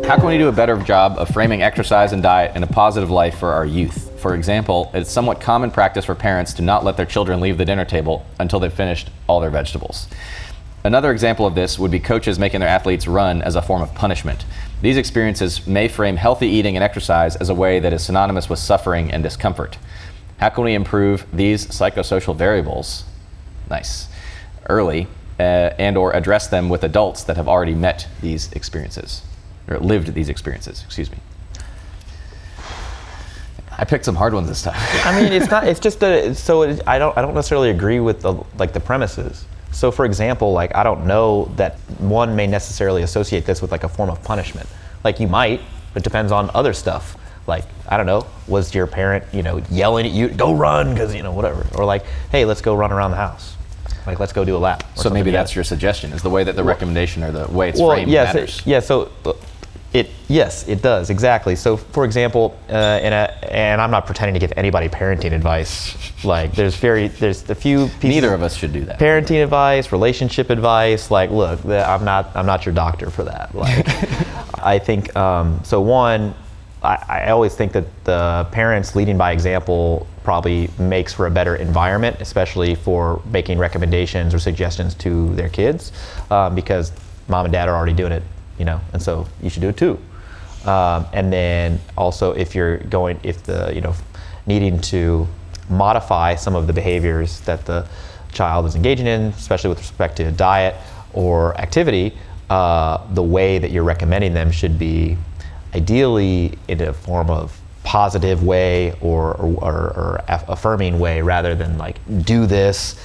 How can we do a better job of framing exercise and diet in a positive light for our youth? For example, it's somewhat common practice for parents to not let their children leave the dinner table until they've finished all their vegetables. Another example of this would be coaches making their athletes run as a form of punishment. These experiences may frame healthy eating and exercise as a way that is synonymous with suffering and discomfort. How can we improve these psychosocial variables early and or address them with adults that have already met these experiences, or lived these experiences, excuse me. I picked some hard ones this time. I mean, I don't necessarily agree with the premises. So for example, I don't know that one may necessarily associate this with a form of punishment. You might, but it depends on other stuff. I don't know, was your parent, yelling at you, go run, because, whatever. Or hey, let's go run around the house. Let's go do a lap. So maybe that's your suggestion, is the way that the recommendation or the way it's framed matters. Yes, it does, exactly. So for example, and I'm not pretending to give anybody parenting advice. There's a few pieces. Neither of us should do that. Parenting advice, relationship advice. Look, I'm not your doctor for that. I think, so one, I always think that the parents leading by example probably makes for a better environment, especially for making recommendations or suggestions to their kids, because mom and dad are already doing it, and so you should do it too. And then also if needing to modify some of the behaviors that the child is engaging in, especially with respect to diet or activity, the way that you're recommending them should be ideally in a form of positive way or affirming way, rather than do this,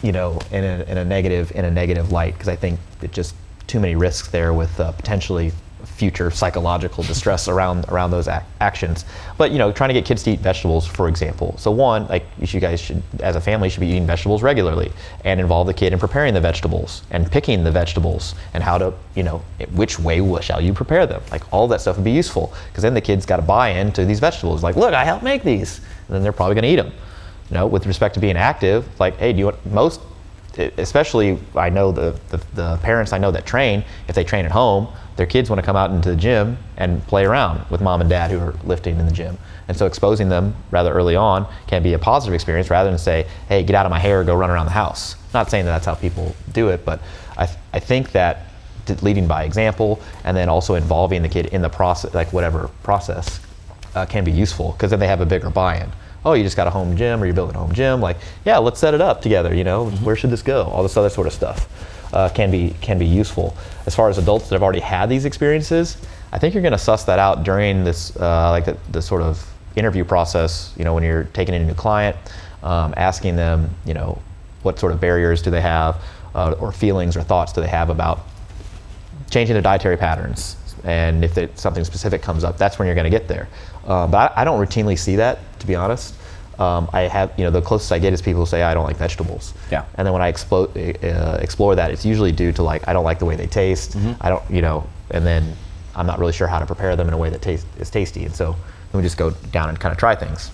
in a negative light, because I think it just too many risks there with potentially future psychological distress around those actions. But trying to get kids to eat vegetables, for example. So one, you guys should, as a family, should be eating vegetables regularly, and involve the kid in preparing the vegetables and picking the vegetables and how to, which way shall you prepare them. All that stuff would be useful, because then the kid's got to buy into these vegetables. Look, I helped make these, and then they're probably going to eat them. With respect to being active, hey, do you want especially I know the parents I know that train, if they train at home, their kids want to come out into the gym and play around with mom and dad who are lifting in the gym. And so exposing them rather early on can be a positive experience, rather than say, hey, get out of my hair, go run around the house. Not saying that that's how people do it, but I think that leading by example, and then also involving the kid in the process, whatever process, can be useful, because then they have a bigger buy-in. Oh, you just got a home gym, or you're building a home gym, yeah, let's set it up together, where should this go? All this other sort of stuff can be useful. As far as adults that have already had these experiences, I think you're going to suss that out during this, the sort of interview process, when you're taking in a new client, asking them, what sort of barriers do they have, or feelings or thoughts do they have about changing their dietary patterns. And if something specific comes up, that's when you're going to get there. But I don't routinely see that, to be honest. I have, the closest I get is people who say, I don't like vegetables. Yeah. And then when I explore that, it's usually due to I don't like the way they taste. Mm-hmm. I don't, and then I'm not really sure how to prepare them in a way that is tasty. And so then we just go down and kind of try things.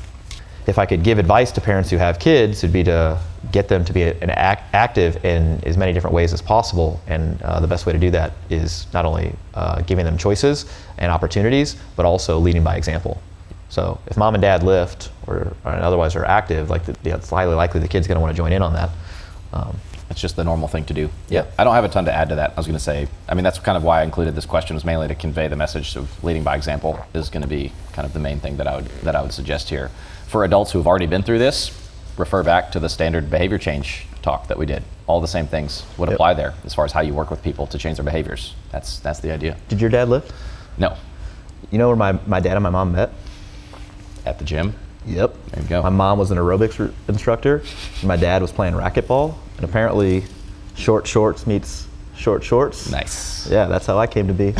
If I could give advice to parents who have kids, it'd be to get them to be active in as many different ways as possible. And the best way to do that is not only giving them choices and opportunities, but also leading by example. So if mom and dad lift or otherwise are active, it's highly likely the kid's going to want to join in on that. It's just the normal thing to do. Yeah. I don't have a ton to add to that. I was going to say, that's kind of why I included this question, was mainly to convey the message of leading by example is going to be kind of the main thing that I would suggest here. For adults who have already been through this, refer back to the standard behavior change talk that we did. All the same things would apply there as far as how you work with people to change their behaviors. That's the idea. Did your dad lift? No. You know where my dad and my mom met? At the gym? Yep. There you go. My mom was an aerobics instructor, and my dad was playing racquetball, and apparently short shorts meets short shorts. Nice. Yeah, that's how I came to be.